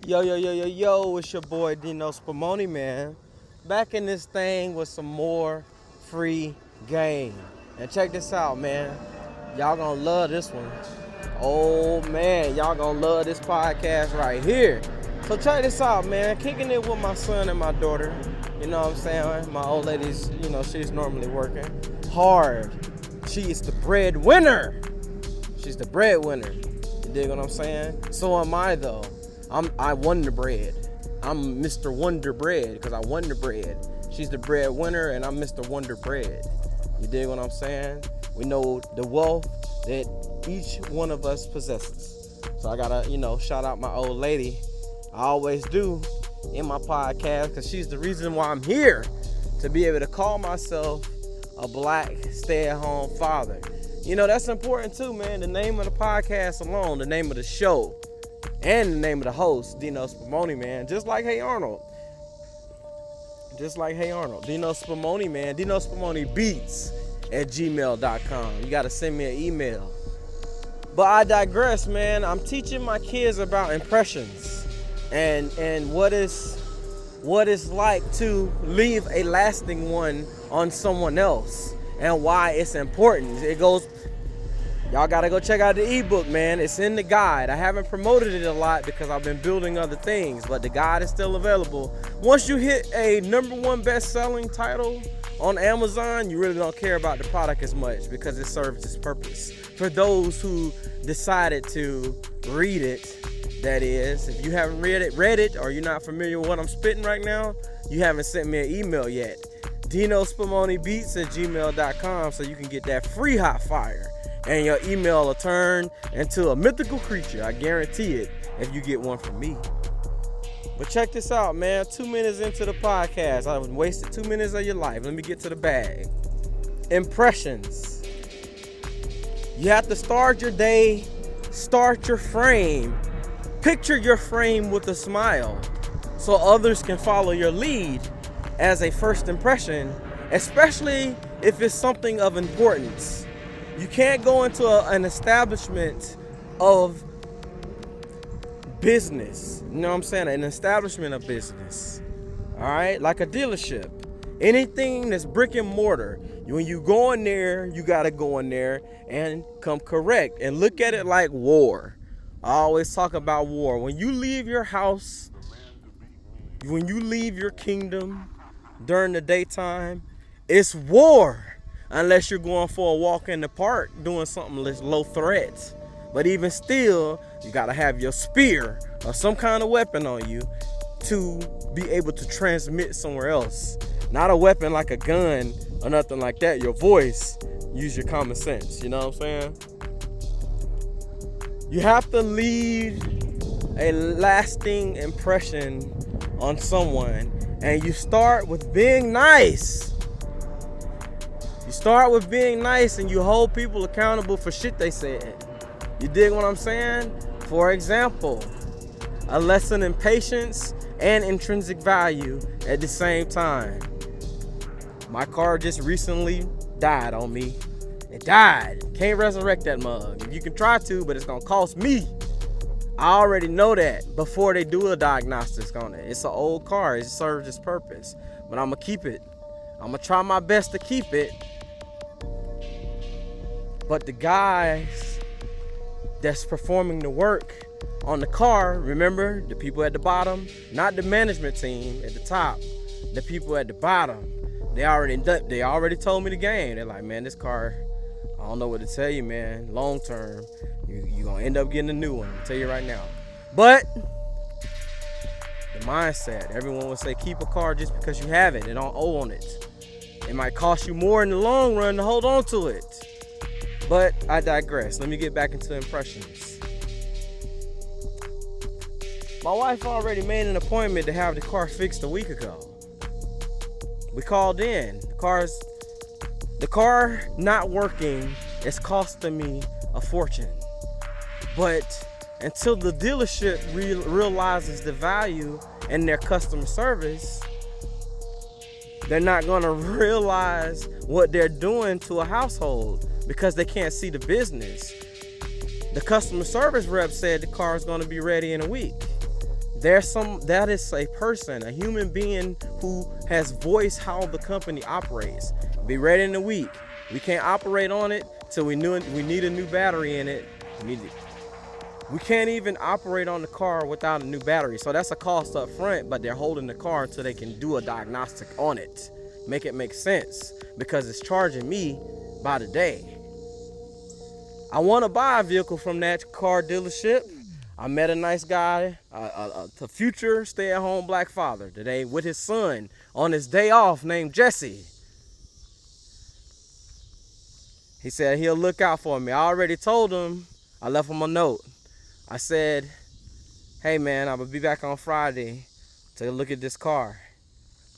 Yo, it's your boy Dino Spumoni, man. Back in this thing with some more free game. And check this out, man. Y'all gonna love this one. Oh, man, y'all gonna love this podcast right here. So check this out, man. Kicking it with my son and my daughter. You know what I'm saying? My old lady's, she's normally working hard. She is the breadwinner. She's the breadwinner. You dig what I'm saying? So am I, though. I Wonder Bread. I'm Mr. Wonder Bread because I Wonder Bread. She's the breadwinner and I'm Mr. Wonder Bread. You dig what I'm saying? We know the wealth that each one of us possesses. So I gotta, shout out my old lady. I always do in my podcast because she's the reason why I'm here, to be able to call myself a black stay-at-home father. That's important too, man. The name of the podcast alone, the name of the show, and the name of the host, Dino Spumoni, man. Just like Hey Arnold. Dino Spumoni, man. Dino Spumoni Beats at gmail.com. You got to send me an email. But I digress, man. I'm teaching my kids about impressions and what it's like to leave a lasting one on someone else and why it's important. It goes... Y'all gotta go check out the ebook, man. It's in the guide. I haven't promoted it a lot because I've been building other things, but the guide is still available. Once you hit a #1 best-selling title on Amazon, you really don't care about the product as much because it serves its purpose. For those who decided to read it, that is, if you haven't read it, or you're not familiar with what I'm spitting right now, you haven't sent me an email yet. DinoSpumoniBeats at gmail.com so you can get that free hot fire. And your email will turn into a mythical creature. I guarantee it if you get one from me. But check this out, man. 2 minutes into the podcast. I've wasted 2 minutes of your life. Let me get to the bag. Impressions. You have to start your day, start your frame. Picture your frame with a smile so others can follow your lead as a first impression, especially if it's something of importance. You can't go into an establishment of business. You know what I'm saying? An establishment of business. All right? Like a dealership. Anything that's brick and mortar. When you go in there, you got to go in there and come correct. And look at it like war. I always talk about war. When you leave your house, when you leave your kingdom during the daytime, it's war. Unless you're going for a walk in the park doing something that's low threat. But even still, you got to have your spear or some kind of weapon on you to be able to transmit somewhere else. Not a weapon like a gun or nothing like that. Your voice. Use your common sense. You know what I'm saying? You have to leave a lasting impression on someone. And you start with being nice. Start with being nice and you hold people accountable for shit they said. You dig what I'm saying? For example, a lesson in patience and intrinsic value at the same time. My car just recently died on me. It died. Can't resurrect that mug. You can try to, but it's gonna cost me. I already know that before they do a diagnostics on it. It's an old car. It serves its purpose. But I'm gonna keep it. I'm gonna try my best to keep it. But the guys that's performing the work on the car, remember, the people at the bottom, not the management team at the top, the people at the bottom, they already told me the game. They're like, man, this car, I don't know what to tell you, man. Long term, you're going to end up getting a new one. I'll tell you right now. But the mindset, everyone will say keep a car just because you have it and don't owe on it. It might cost you more in the long run to hold on to it. But I digress. Let me get back into impressions. My wife already made an appointment to have the car fixed a week ago. We called in. The car not working is costing me a fortune. But until the dealership realizes the value in their customer service, they're not going to realize what they're doing to a household because they can't see the business. The customer service rep said the car is going to be ready in a week. that is a person, a human being who has voiced how the company operates. Be ready in a week. We can't operate on it till we need a new battery in it. We can't even operate on the car without a new battery. So that's a cost up front, but they're holding the car until they can do a diagnostic on it. Make it make sense, because it's charging me by the day. I want to buy a vehicle from that car dealership. I met a nice guy, a future stay-at-home black father today with his son on his day off, named Jesse. He said he'll look out for me. I already told him, I left him a note. I said, hey man, I'm gonna be back on Friday to look at this car.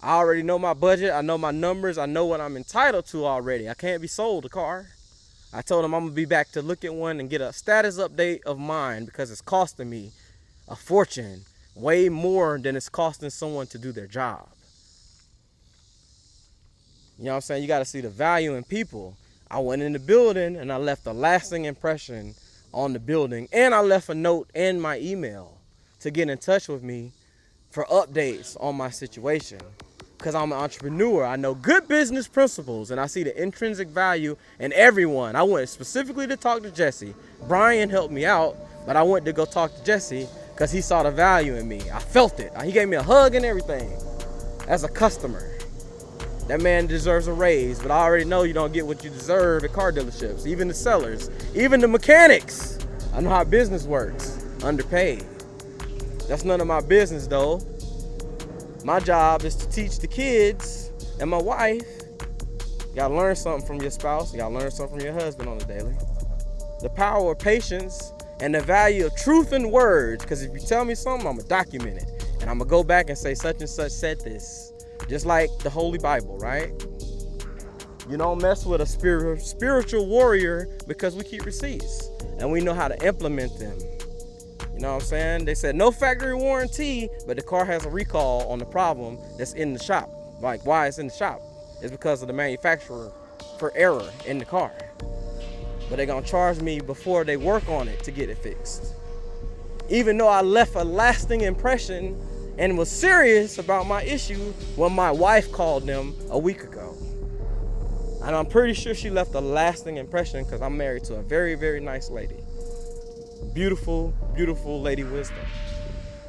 I already know my budget, I know my numbers, I know what I'm entitled to already. I can't be sold a car. I told him I'm gonna be back to look at one and get a status update of mine, because it's costing me a fortune, way more than it's costing someone to do their job. You know what I'm saying? You gotta see the value in people. I went in the building and I left a lasting impression on the building, and I left a note in my email to get in touch with me for updates on my situation. Because I'm an entrepreneur, I know good business principles, and I see the intrinsic value in everyone. I went specifically to talk to Jesse. Brian helped me out, but I went to go talk to Jesse because he saw the value in me. I felt it. He gave me a hug and everything. As a customer, that man deserves a raise, but I already know you don't get what you deserve at car dealerships. Even the sellers, even the mechanics. I know how business works. Underpaid. That's none of my business though. My job is to teach the kids and my wife. You gotta learn something from your spouse. You gotta learn something from your husband on the daily. The power of patience and the value of truth in words. Because if you tell me something, I'm gonna document it. And I'm gonna go back and say such and such said this. Just like the Holy Bible, right? You don't mess with a spiritual warrior, because we keep receipts and we know how to implement them. You know what I'm saying? They said no factory warranty, but the car has a recall on the problem that's in the shop. Like, why it's in the shop? It's because of the manufacturer for error in the car. But they're gonna charge me before they work on it to get it fixed. Even though I left a lasting impression and was serious about my issue when my wife called them a week ago. And I'm pretty sure she left a lasting impression, because I'm married to a very, very nice lady. Beautiful, beautiful lady wisdom.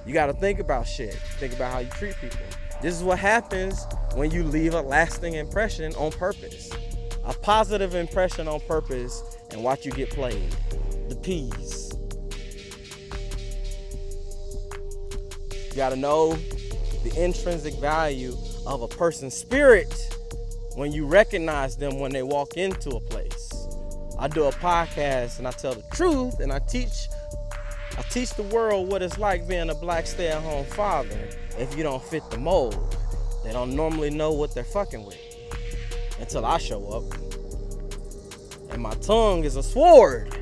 You got to think about shit. Think about how you treat people. This is what happens when you leave a lasting impression on purpose. A positive impression on purpose, and watch you get played. The P's. You got to know the intrinsic value of a person's spirit when you recognize them when they walk into a place. I do a podcast and I tell the truth, and I teach the world what it's like being a black stay-at-home father. If you don't fit the mold, they don't normally know what they're fucking with until I show up. And my tongue is a sword,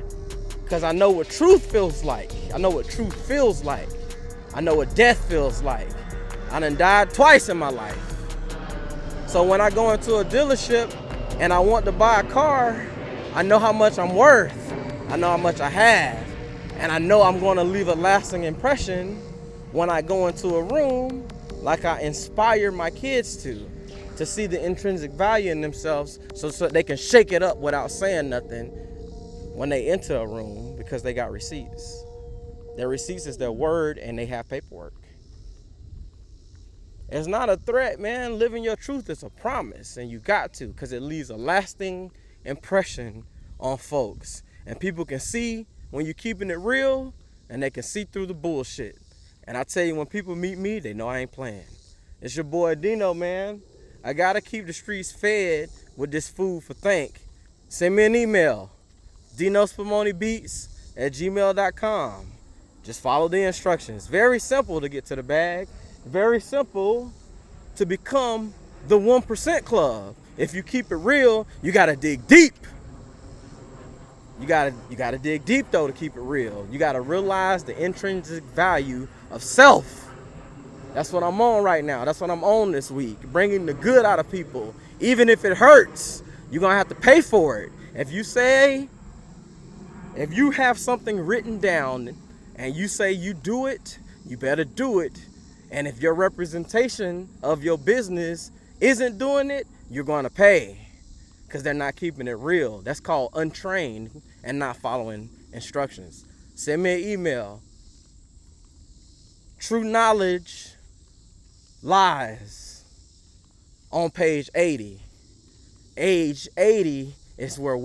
because I know what truth feels like. I know what truth feels like. I know what death feels like. I done died twice in my life. So when I go into a dealership and I want to buy a car, I know how much I'm worth. I know how much I have. And I know I'm going to leave a lasting impression when I go into a room, like I inspire my kids to see the intrinsic value in themselves, so they can shake it up without saying nothing when they enter a room, because they got receipts. Their receipts is their word, and they have paperwork. It's not a threat, man. Living your truth is a promise, and you got to, because it leaves a lasting impression on folks. And people can see when you're keeping it real, and they can see through the bullshit. And I tell you, when people meet me, they know I ain't playing. It's your boy Dino, man. I gotta keep the streets fed with this food for think. Send me an email, dinospumonibeats@gmail.com. Just follow the instructions. Very simple to get to the bag. Very simple to become the 1% club. If you keep it real, you gotta dig deep. You gotta dig deep though to keep it real. You gotta realize the intrinsic value of self. That's what I'm on right now. That's what I'm on this week. Bringing the good out of people. Even if it hurts, you're gonna have to pay for it. If you have something written down and you say you do it, you better do it. And if your representation of your business isn't doing it, you're going to pay, because they're not keeping it real. That's called untrained and not following instructions. Send me an email. True Knowledge Lies on page 80. Age 80 is where